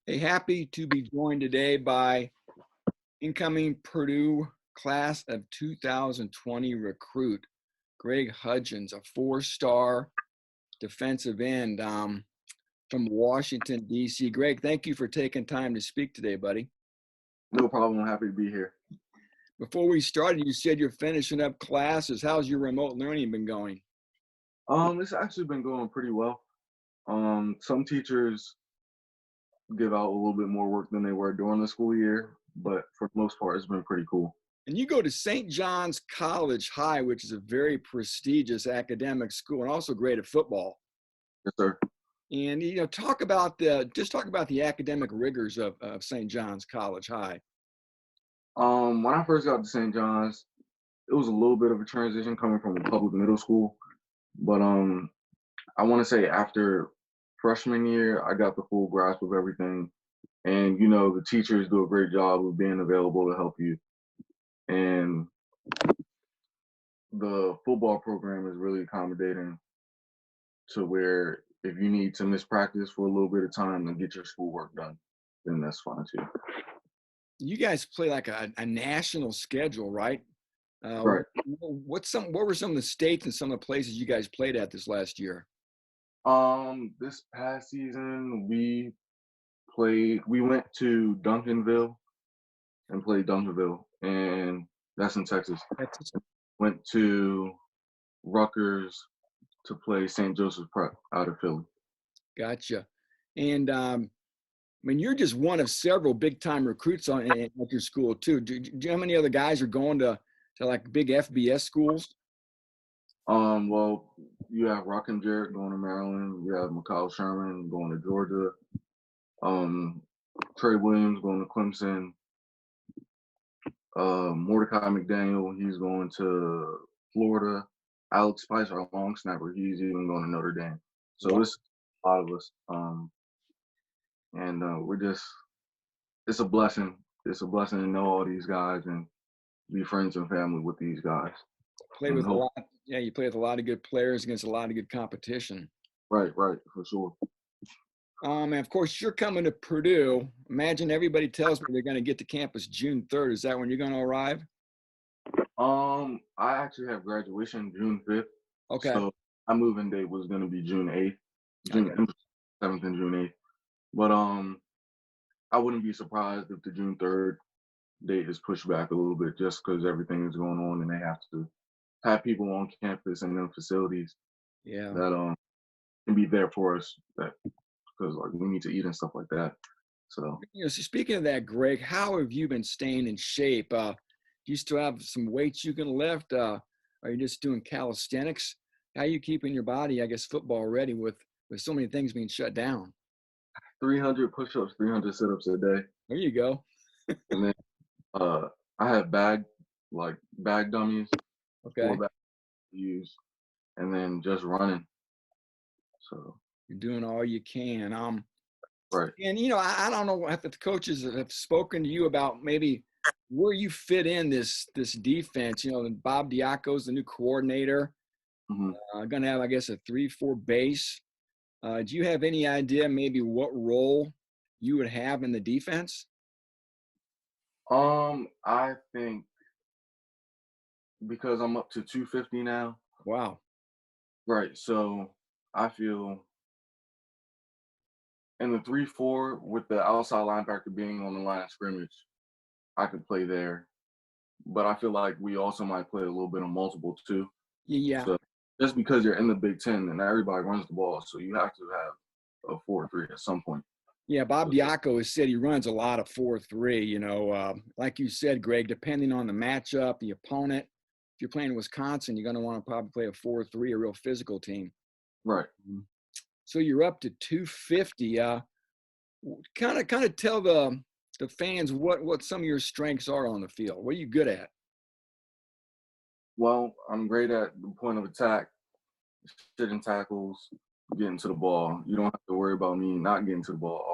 Hey, happy to be joined today by incoming Purdue class of 2020 recruit, Greg Hudgins, a four-star defensive end from Washington, D.C. Greg, thank you for taking time to speak today, buddy. No problem. I'm happy to be here. Before we started, you said you're finishing up classes. How's your remote learning been going? It's actually been going pretty well. Some teachers give out a little bit more work than they were during the school year, but for the most part, it's been pretty cool. And you go to St. John's College High, which is a very prestigious academic school and also great at football. Yes, sir. And talk about the academic rigors of St. John's College High. When I first got to St. John's, it was a little bit of a transition coming from a public middle school, but I want to say after freshman year, I got the full grasp of everything, and the teachers do a great job of being available to help you, and the football program is really accommodating to where if you need to miss practice for a little bit of time and get your schoolwork done, then that's fine too. You guys play like a national schedule, right? Right. What were some of the states and some of the places you guys played at this last year? This past season we went to Duncanville and played Duncanville, and that's in Texas. Went to Rutgers to play St. Joseph's Prep out of Philly. Gotcha. And you're just one of several big-time recruits at your school too. Do you know how many other guys are going to like big FBS schools? Well, you have Rock and Jarrett going to Maryland. You have Mikal Sherman going to Georgia. Trey Williams going to Clemson. Mordecai McDaniel, he's going to Florida. Alex Spicer, our long snapper, he's even going to Notre Dame. So it's a lot of us. And it's a blessing. It's a blessing to know all these guys and be friends and family with these guys. You play with a lot of good players against a lot of good competition. Right, for sure. And of course, you're coming to Purdue. Imagine everybody tells me they're going to get to campus June 3rd. Is that when you're going to arrive? I actually have graduation June 5th. Okay. So my moving date was going to be June 8th, June 7th and June 8th. But I wouldn't be surprised if the June 3rd date is pushed back a little bit just because everything is going on and they have to have people on campus and in facilities that can be there for us because like we need to eat and stuff like that. So speaking of that, Greg, how have you been staying in shape? Do you still have some weights you can lift? Are you just doing calisthenics? How are you keeping your body, I guess, football ready with so many things being shut down? 300 push-ups, 300 sit-ups a day. There you go. And then I have bag dummies. Okay. 4 bags to use, and then just running. So you're doing all you can. Right. And I don't know if the coaches have spoken to you about maybe where you fit in this defense. Bob Diaco's the new coordinator. Mm-hmm. Going to have, I guess, a 3-4 base. Do you have any idea maybe what role you would have in the defense? I think because I'm up to 250 now. Wow. Right. So I feel in the 3-4 with the outside linebacker being on the line of scrimmage, I could play there. But I feel like we also might play a little bit of multiple too. Yeah. So just because you're in the Big Ten and everybody runs the ball, so you have to have a 4-3 at some point. Yeah, Bob Diaco has said he runs a lot of 4-3. Like you said, Greg, depending on the matchup, the opponent. If you're playing Wisconsin, you're going to want to probably play a 4-3, a real physical team. Right. So you're up to 250. Kind of tell the fans what some of your strengths are on the field. What are you good at? Well, I'm great at the point of attack, sitting tackles, getting to the ball. You don't have to worry about me not getting to the ball.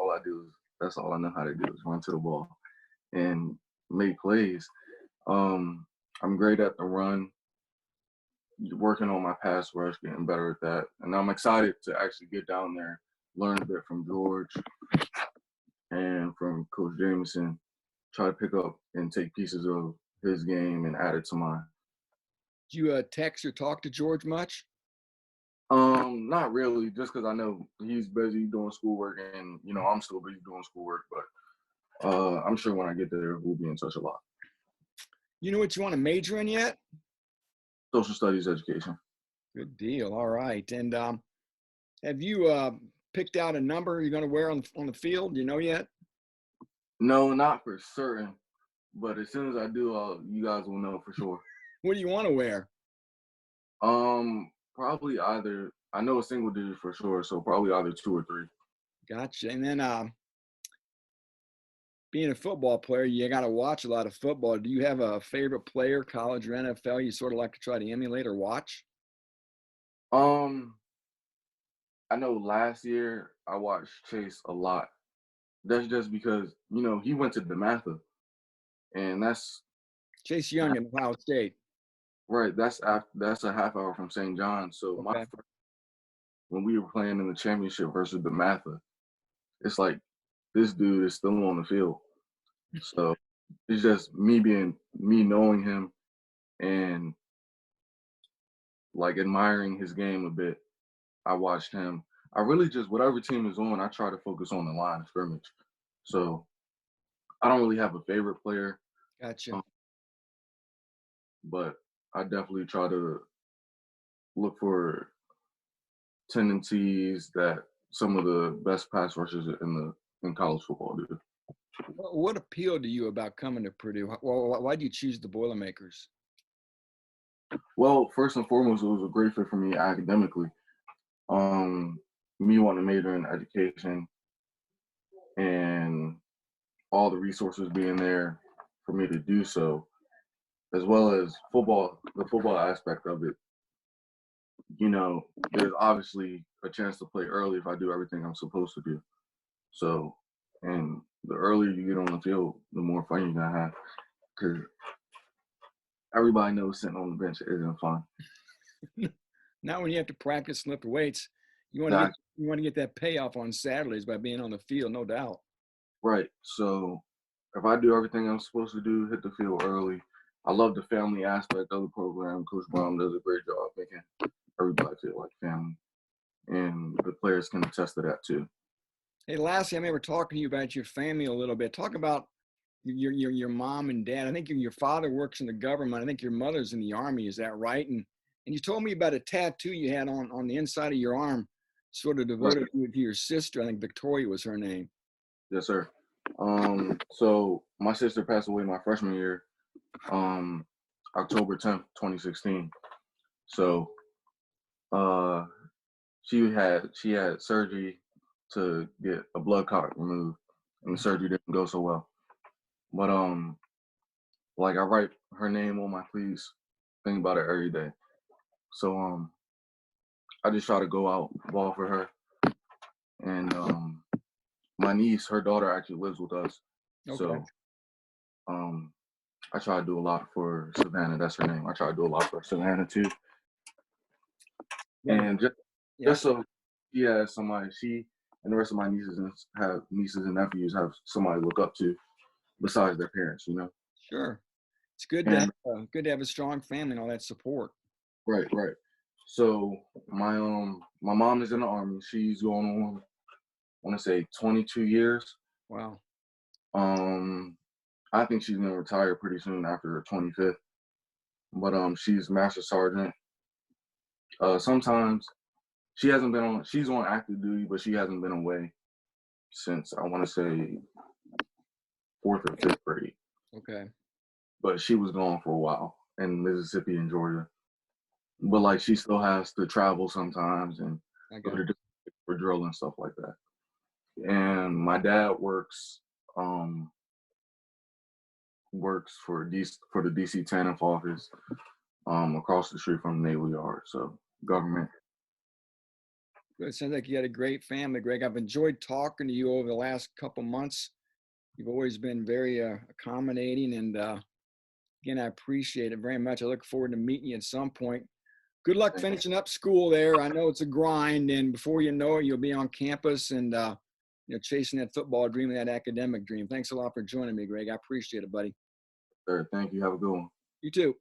That's all I know how to do is run to the ball and make plays. I'm great at the run, working on my pass rush, getting better at that. And I'm excited to actually get down there, learn a bit from George, and Coach Jameson, try to pick up and take pieces of his game and add it to mine. Do you text or talk to George much? Not really, just because I know he's busy doing schoolwork, and I'm still busy doing schoolwork. But I'm sure when I get there, we'll be in touch a lot. You know what you want to major in yet? Social studies education. Good deal. All right. And have you picked out a number you're going to wear on the field? Do you know yet? No, not for certain, but as soon as I do, you guys will know for sure. What do you want to wear? Probably either. I know a single digit for sure, so probably either 2 or 3. Gotcha. And then being a football player, you got to watch a lot of football. Do you have a favorite player, college or NFL, you sort of like to try to emulate or watch? I know last year I watched Chase a lot. That's just because he went to DeMatha, and that's Chase Young in Ohio State. right. That's a half hour from St. John. So Okay. when we were playing in the championship versus DeMatha, it's like this dude is still on the field. So it's just me knowing him and like admiring his game a bit. I watched him. I really just whatever team is on, I try to focus on the line of scrimmage. So I don't really have a favorite player, Gotcha. but I definitely try to look for tendencies that some of the best pass rushers in college football do. What appealed to you about coming to Purdue? Well, why did you choose the Boilermakers? Well, first and foremost, it was a great fit for me academically. Me wanting to major in education and all the resources being there for me to do so, as well as the football aspect of it. There's obviously a chance to play early if I do everything I'm supposed to do. So, and the earlier you get on the field, the more fun you're gonna have, because everybody knows sitting on the bench isn't fun. Not when you have to practice and lift weights. You want to get that payoff on Saturdays by being on the field, no doubt. Right. So if I do everything I'm supposed to do, hit the field early. I love the family aspect of the program. Coach Brown does a great job making everybody feel like family, and the players can attest to that too. Hey, lastly, I remember talking to you about your family a little bit. Talk about your mom and dad. I think your father works in the government. I think your mother's in the Army. Is that right? And you told me about a tattoo you had on the inside of your arm, sort of devoted to your sister. I think Victoria was her name. Yes, sir. So my sister passed away my freshman year, October 10th, 2016. So she had surgery to get a blood clot removed, and the surgery didn't go so well. But like I write her name on my cleats, think about it every day. So I just try to go out, ball for her. And my niece, her daughter actually lives with us. Okay. So I try to do a lot for Savannah. That's her name. I try to do a lot for Savannah too. And just so she has somebody, she and the rest of my nieces and nephews have somebody to look up to besides their parents, Sure. It's good to have a strong family and all that support. Right. So my mom is in the Army. She's going on, I want to say 22 years. Wow. I think she's gonna retire pretty soon after her 25th. But she's Master Sergeant. Sometimes she's on active duty, but she hasn't been away since I want to say 4th or 5th grade. Okay. But she was gone for a while in Mississippi and Georgia. But like she still has to travel sometimes and go to for drill and stuff like that. And my dad works for the DC TANF office across the street from the Naval Yard. So government. Good. Sounds like you had a great family, Greg. I've enjoyed talking to you over the last couple months. You've always been very accommodating, and again, I appreciate it very much. I look forward to meeting you at some point. Good luck finishing up school there. I know it's a grind, and before you know it, you'll be on campus, and chasing that football dream and that academic dream. Thanks a lot for joining me, Greg. I appreciate it, buddy. Sir, thank you. Have a good one. You too.